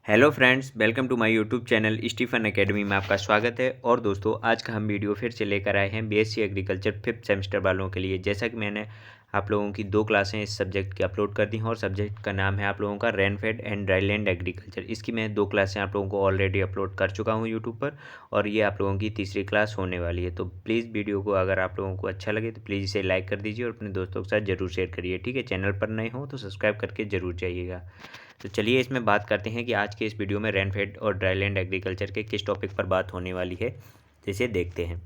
Hello friends, welcome to my YouTube channel Stephen academy में आपका स्वागत है। और दोस्तों, आज का हम वीडियो फिर से लेकर आए हैं बीएससी एग्रीकल्चर 5th सेमेस्टर वालों के लिए। जैसा कि मैंने आप लोगों की 2 क्लासें इस सब्जेक्ट की अपलोड कर दी हैं और सब्जेक्ट का नाम है आप लोगों का रेनफेड एंड ड्राईलैंड एग्रीकल्चर। इसकी मैं 2 क्लासें आप लोगों को ऑलरेडी अपलोड कर चुका हूँ यूट्यूब पर और ये आप लोगों की तीसरी क्लास होने वाली है। तो प्लीज़ वीडियो को अगर आप लोगों को अच्छा लगे तो प्लीज़ इसे लाइक कर दीजिए और अपने दोस्तों के साथ ज़रूर शेयर करिए। ठीक है, चैनल पर नए हो तो सब्सक्राइब करके ज़रूर जाइएगा। तो चलिए इसमें बात करते हैं कि आज के इस वीडियो में रेनफेड और ड्राईलैंड एग्रीकल्चर के किस टॉपिक पर बात होने वाली है, जिसे देखते हैं।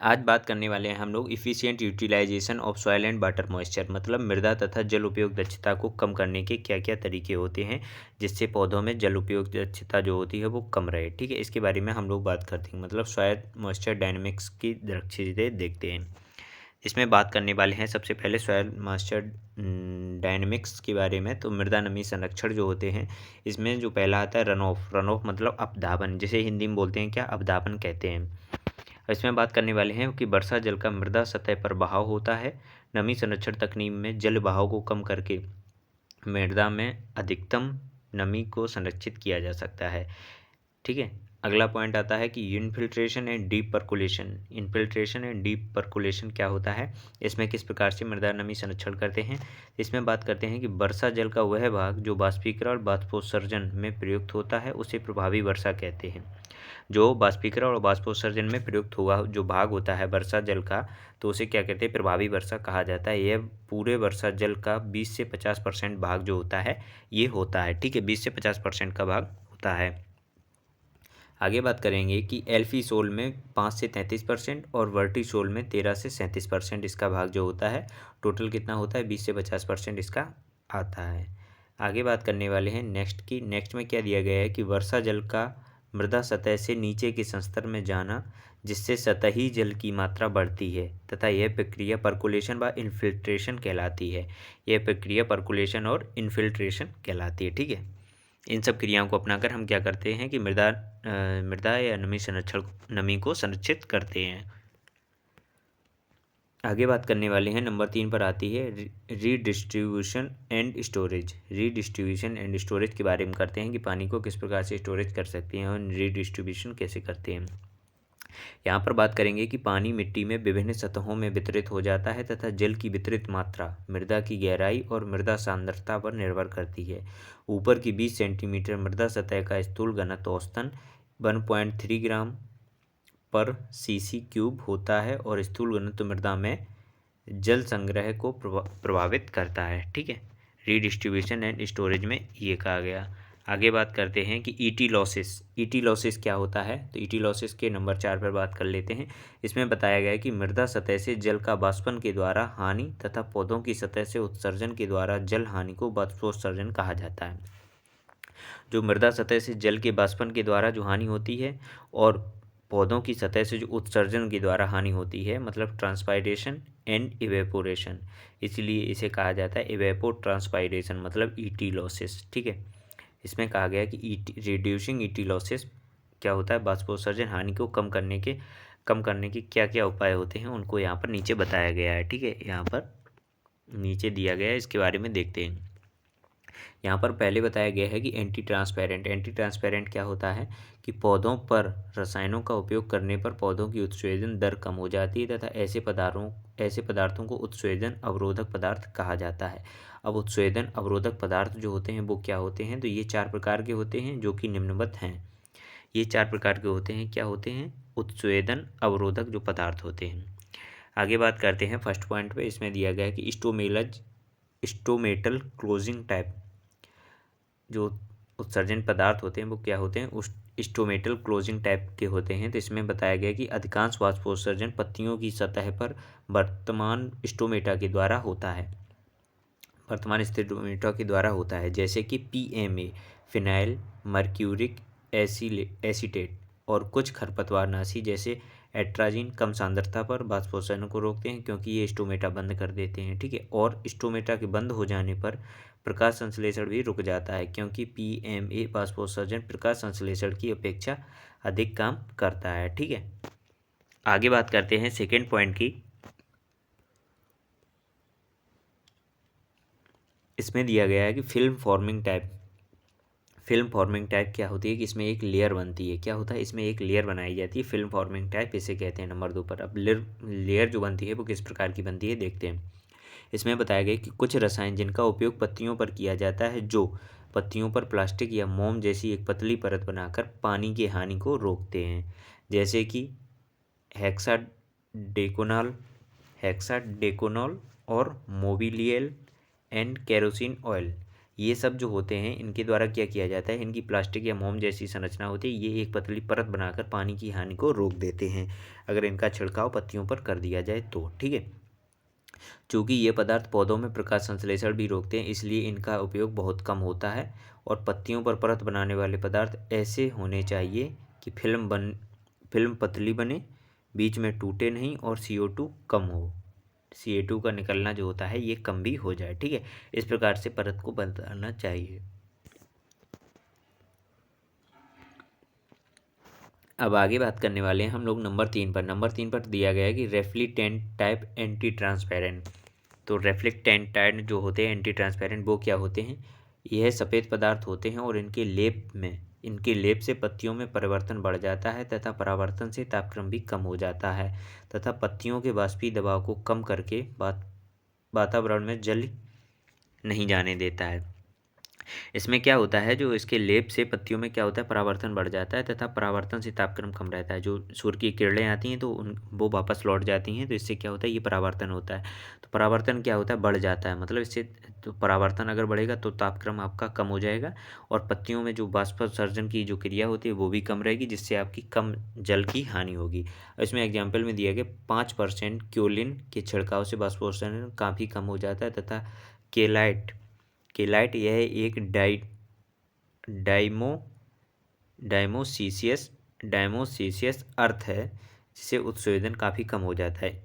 आज बात करने वाले हैं हम लोग efficient utilisation of soil and water moisture, मतलब मृदा तथा जल उपयोग दक्षता को कम करने के क्या क्या तरीके होते हैं जिससे पौधों में जल उपयोग दक्षता जो होती है वो कम रहे। ठीक है, इसके बारे में हम लोग बात करते हैं, मतलब सॉइल मॉइस्चर डायनेमिक्स की दृष्टि देखते हैं। इसमें बात करने वाले हैं सबसे पहले सॉयल मॉइस्चर डायनेमिक्स के बारे में। तो मृदा नमी संरक्षण जो होते हैं, इसमें जो पहला आता है रन ऑफ मतलब अपधावन, जिसे हिंदी में बोलते हैं क्या, अपधावन कहते हैं। इसमें बात करने वाले हैं कि वर्षा जल का मृदा सतह पर बहाव होता है। नमी संरक्षण तकनीक में जल बहाव को कम करके मृदा में अधिकतम नमी को संरक्षित किया जा सकता है। ठीक है, अगला पॉइंट आता है कि infiltration and deep percolation. Infiltration and deep percolation क्या होता है, इसमें किस प्रकार से मृदा नमी संरक्षण करते हैं। इसमें बात करते हैं कि वर्षा जल का वह भाग जो बाष्पीकरण और बाष्पोत्सर्जन में प्रयुक्त होता है उसे प्रभावी वर्षा कहते हैं। जो बाष्पीकरण और बाष्पोत्सर्जन में प्रयुक्त हुआ जो भाग होता है वर्षा जल का, तो उसे क्या कहते हैं, प्रभावी वर्षा कहा जाता है। यह पूरे वर्षा जल का 20 से 50% भाग जो होता है ये होता है। ठीक है, 20 से 50% का भाग होता है। आगे बात करेंगे कि एल्फी सोल में 5 से 33% और वर्टी सोल में 13 से 37% इसका भाग जो होता है। टोटल कितना होता है, 20 से 50% इसका आता है। आगे बात करने वाले हैं नेक्स्ट की। नेक्स्ट में क्या दिया गया है कि वर्षा जल का मृदा सतह से नीचे के संस्तर में जाना, जिससे सतही जल की मात्रा बढ़ती है तथा यह प्रक्रिया पर्कुलेशन व इन्फिल्ट्रेशन कहलाती है। यह प्रक्रिया पर्कुलेशन और इन्फिल्ट्रेशन कहलाती है। ठीक है, इन सब क्रियाओं को अपनाकर हम क्या करते हैं कि मृदा या नमी को संरक्षित करते हैं। आगे बात करने वाले हैं, नंबर 3 पर आती है redistribution and storage. Redistribution and storage के बारे में करते हैं कि पानी को किस प्रकार से स्टोरेज कर सकते हैं और रीडिस्ट्रीब्यूशन कैसे करते हैं। यहाँ पर बात करेंगे कि पानी मिट्टी में विभिन्न सतहों में वितरित हो जाता है तथा जल की वितरित मात्रा मृदा की गहराई और मृदा सांद्रता पर निर्भर करती है। ऊपर की 20 सेंटीमीटर मृदा सतह का स्थूल घनत्व औसतन 1.3 ग्राम पर सीसी क्यूब होता है और स्थूल घनत्व मृदा में जल संग्रह को प्रभावित करता है। ठीक है, रीडिस्ट्रीब्यूशन एंड स्टोरेज में ये कहा गया। आगे बात करते हैं कि ईटी लॉसेस। ईटी लॉसेस क्या होता है, तो ईटी लॉसेस के नंबर 4 पर बात कर लेते हैं। इसमें बताया गया है कि मृदा सतह से जल का वाष्पन के द्वारा हानि तथा पौधों की सतह से उत्सर्जन के द्वारा जल हानि को वाष्पोत्सर्जन कहा जाता है। जो मृदा सतह से जल के वाष्पन के द्वारा जो हानि होती है और पौधों की सतह से जो उत्सर्जन के द्वारा हानि होती है, मतलब ट्रांसपायरेशन एंड इवेपोरेशन, इसलिए इसे कहा जाता है इवेपो ट्रांसपायरेशन, मतलब ईटी लॉसेस। ठीक है, इसमें कहा गया कि रिड्यूसिंग ईटी लॉसेस क्या होता है, वाष्पोत्सर्जन हानि को कम करने के क्या क्या उपाय होते हैं उनको यहाँ पर नीचे बताया गया है। ठीक है, यहाँ पर नीचे दिया गया है, इसके बारे में देखते हैं। यहाँ पर पहले बताया गया है कि एंटी ट्रांसपेरेंट। एंटी ट्रांसपेरेंट क्या होता है कि पौधों पर रसायनों का उपयोग करने पर पौधों की उत्सर्जन दर कम हो जाती है तथा ऐसे पदार्थों को उत्सर्जन अवरोधक पदार्थ कहा जाता है। अब उत्सर्जन अवरोधक पदार्थ जो होते हैं वो क्या होते हैं, तो ये 4 प्रकार के होते हैं जो कि निम्नवत हैं। ये 4 प्रकार के होते हैं, क्या होते हैं, उत्सर्जन अवरोधक जो पदार्थ होते हैं। आगे बात करते हैं फर्स्ट पॉइंट पे। इसमें दिया गया है कि स्टोमेटल क्लोजिंग टाइप जो उत्सर्जन पदार्थ होते हैं वो क्या होते हैं, उस स्टोमेटल क्लोजिंग टाइप के होते हैं। तो इसमें बताया गया कि अधिकांश वाष्पोत्सर्जन पत्तियों की सतह पर वर्तमान स्टोमेटा के द्वारा होता है, वर्तमान स्टोमेटा के द्वारा होता है, जैसे कि पीएमए, फिनाइल मर्क्यूरिक एसीटेट और कुछ खरपतवारनाशी जैसे एट्राजिन कम सांद्रता पर वाष्पोत्सर्जन को रोकते हैं क्योंकि ये स्टोमेटा बंद कर देते हैं। ठीक है, और स्टोमेटा के बंद हो जाने पर प्रकाश संश्लेषण भी रुक जाता है क्योंकि पीएमए वाष्पोत्सर्जन प्रकाश संश्लेषण की अपेक्षा अधिक काम करता है। ठीक है, आगे बात करते हैं सेकेंड पॉइंट की। इसमें दिया गया है कि film forming type. Film forming type क्या होती है कि इसमें एक लेयर बनती है। क्या होता है, इसमें एक लेयर बनाई जाती है, फिल्म फॉर्मिंग टाइप इसे कहते हैं। नंबर 2 पर अब लेयर जो बनती है वो किस प्रकार की बनती है देखते हैं। इसमें बताया गया कि कुछ रसायन जिनका उपयोग पत्तियों पर किया जाता है जो पत्तियों पर प्लास्टिक या मोम जैसी एक पतली परत बनाकर पानी की हानि को रोकते हैं, जैसे कि हेक्साडेकोनॉल हेक्साडेकोनॉल और मोबिलियल एंड केरोसिन ऑयल। ये सब जो होते हैं इनके द्वारा क्या किया जाता है, इनकी प्लास्टिक या मोम जैसी संरचना होती है, ये एक पतली परत बनाकर पानी की हानि को रोक देते हैं अगर इनका छिड़काव पत्तियों पर कर दिया जाए तो। ठीक है, चूँकि ये पदार्थ पौधों में प्रकाश संश्लेषण भी रोकते हैं इसलिए इनका उपयोग बहुत कम होता है। और पत्तियों पर परत बनाने वाले पदार्थ ऐसे होने चाहिए कि फिल्म पतली बने, बीच में टूटे नहीं और CO2 कम हो। CO2 का निकलना जो होता है ये कम भी हो जाए। ठीक है, इस प्रकार से परत को बनाना चाहिए। अब आगे बात करने वाले हैं हम लोग नंबर 3 पर। नंबर 3 पर दिया गया है कि रेफ्लिक्टेंट टाइप एंटी ट्रांसपेरेंट। तो रेफ्लेक्टेंट टाइप जो होते हैं एंटी ट्रांसपेरेंट वो क्या होते हैं, यह सफ़ेद पदार्थ होते हैं और इनके लेप से पत्तियों में परिवर्तन बढ़ जाता है तथा परावर्तन से तापक्रम भी कम हो जाता है तथा पत्तियों के वाष्पीय दबाव को कम करके वातावरण में जल नहीं जाने देता है। इसमें क्या होता है, जो इसके लेप से पत्तियों में क्या होता है, परावर्तन बढ़ जाता है तथा परावर्तन से तापक्रम कम रहता है। जो सूर्य की किरणें आती हैं तो वो वापस लौट जाती हैं, तो इससे क्या होता है, ये परावर्तन होता है। तो परावर्तन क्या होता है, बढ़ जाता है, मतलब इससे तो परावर्तन अगर बढ़ेगा तो तापक्रम आपका कम हो जाएगा और पत्तियों में जो बाष्पोत्सर्जन की जो क्रिया होती है वो भी कम रहेगी, जिससे आपकी कम जल की हानि होगी। इसमें एग्जाम्पल में दिया गया 5% क्योलिन के छिड़काव से बाष्पोत्सर्जन काफ़ी कम हो जाता है तथा केलाइट यह एक डाइमो डायमोसीसियस अर्थ है जिससे उत्सर्जन काफ़ी कम हो जाता है।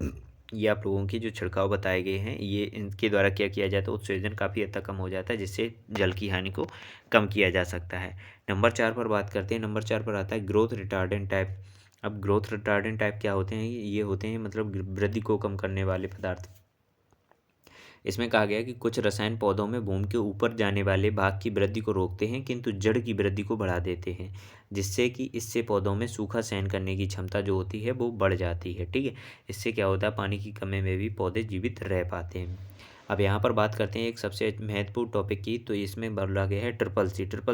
ये आप लोगों के जो छिड़काव बताए गए हैं ये इनके द्वारा क्या किया जाता है, उत्सर्जन काफ़ी हद तक कम हो जाता है जिससे जल की हानि को कम किया जा सकता है। नंबर 4 पर बात करते हैं। नंबर 4 पर आता है ग्रोथ रिटार्डेंट टाइप। अब ग्रोथ रिटार्डेंट टाइप क्या होते हैं, ये होते हैं मतलब वृद्धि को कम करने वाले पदार्थ। इसमें कहा गया कि कुछ रसायन पौधों में भूमि के ऊपर जाने वाले भाग की वृद्धि को रोकते हैं किंतु जड़ की वृद्धि को बढ़ा देते हैं, जिससे कि इससे पौधों में सूखा सहन करने की क्षमता जो होती है वो बढ़ जाती है। ठीक है, इससे क्या होता है, पानी की कमी में भी पौधे जीवित रह पाते हैं। अब यहाँ पर बात करते हैं एक सबसे महत्वपूर्ण टॉपिक की, तो इसमें बोला गया है ट्रिपल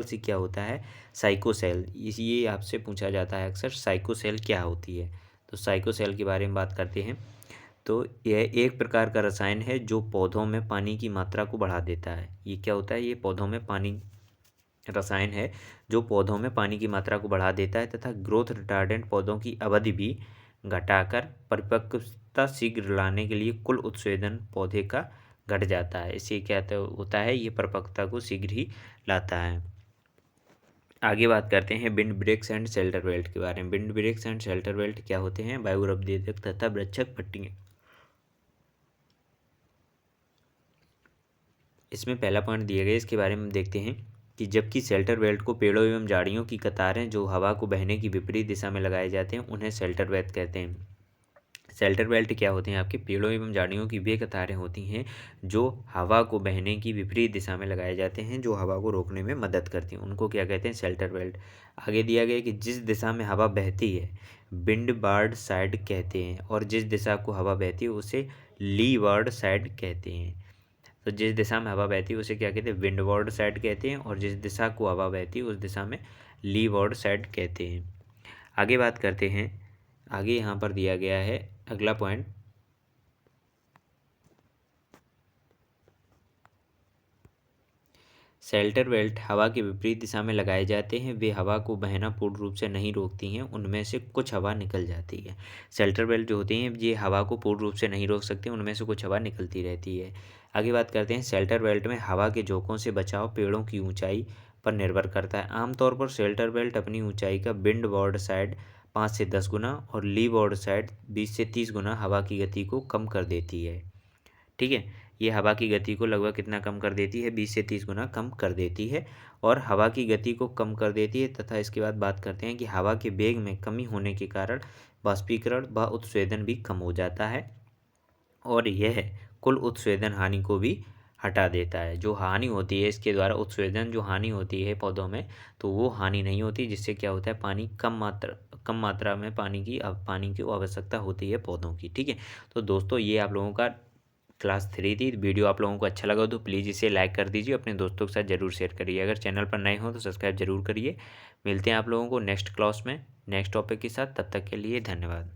सी क्या होता है, साइकोसेल। ये आपसे पूछा जाता है अक्सर, साइकोसेल क्या होती है। तो साइकोसेल के बारे में बात करते हैं। तो यह एक प्रकार का रसायन है जो पौधों में पानी की मात्रा को बढ़ा देता है। ये क्या होता है, ये पौधों में पानी रसायन है जो पौधों में पानी की मात्रा को बढ़ा देता है तथा ग्रोथ रिटार्डेंट पौधों की अवधि भी घटाकर परिपक्वता शीघ्र लाने के लिए कुल उत्सर्जन पौधे का घट जाता है। इससे क्या होता है, ये परिपक्वता को शीघ्र ही लाता है। आगे बात करते हैं wind breaks and shelter belt के बारे में। Wind breaks and shelter belt क्या होते हैं, वायुगर्भोद्वेधक तथा वृक्षक पट्टियाँ। इसमें पहला पॉइंट दिया गया, इसके बारे में देखते हैं कि जबकि शेल्टर बेल्ट को पेड़ों एवं झाड़ियों की कतारें जो हवा को बहने की विपरीत दिशा में लगाए जाते हैं उन्हें शेल्टर बेल्ट कहते हैं। शेल्टर बेल्ट क्या होते हैं, आपके पेड़ों एवं झाड़ियों की वे कतारें होती हैं जो हवा को बहने की विपरीत दिशा में लगाए जाते हैं, जो हवा को रोकने में मदद करती हैं, उनको क्या कहते हैं, शेल्टर बेल्ट। आगे दिया गया कि जिस दिशा में हवा बहती है विंडवार्ड साइड कहते हैं और जिस दिशा को हवा बहती है उसे लीवार्ड साइड कहते हैं। तो जिस दिशा में हवा बहती है उसे क्या कहते हैं, विंडवार्ड साइड कहते हैं और जिस दिशा को हवा बहती है उस दिशा में लीवार्ड साइड कहते हैं। आगे बात करते हैं। आगे यहाँ पर दिया गया है अगला पॉइंट, शेल्टर बेल्ट हवा के विपरीत दिशा में लगाए जाते हैं। वे हवा को बहना पूर्ण रूप से नहीं रोकती हैं, उनमें से कुछ हवा निकल जाती है। शेल्टर बेल्ट जो होती हैं ये हवा को पूर्ण रूप से नहीं रोक सकते, उनमें से कुछ हवा निकलती रहती है। आगे बात करते हैं, शेल्टर बेल्ट में हवा के झोंकों से बचाव पेड़ों की ऊंचाई पर निर्भर करता है। आमतौर पर शेल्टर बेल्ट अपनी ऊंचाई का विंडवार्ड साइड 5 से 10 गुना और लीवार्ड साइड 20 से 30 गुना हवा की गति को कम कर देती है। ठीक है, ये हवा की गति को लगभग कितना कम कर देती है, 20 से 30 गुना कम कर देती है और हवा की गति को कम कर देती है। तथा इसके बाद बात करते हैं कि हवा के वेग में कमी होने के कारण बाष्पीकरण व उत्सर्जन भी कम हो जाता है और यह कुल उत्सर्जन हानि को भी हटा देता है। जो हानि होती है इसके द्वारा उत्सर्जन, जो हानि होती है पौधों में, तो वो हानि नहीं होती, जिससे क्या होता है पानी कम मात्रा में पानी की आवश्यकता होती है पौधों की। ठीक है, तो दोस्तों ये आप लोगों का क्लास 3 थी। वीडियो आप लोगों को अच्छा लगा तो प्लीज़ इसे लाइक कर दीजिए, अपने दोस्तों के साथ ज़रूर शेयर करिए। अगर चैनल पर नए हो तो सब्सक्राइब जरूर करिए। मिलते हैं आप लोगों को नेक्स्ट क्लास में नेक्स्ट टॉपिक के साथ, तब तक के लिए धन्यवाद।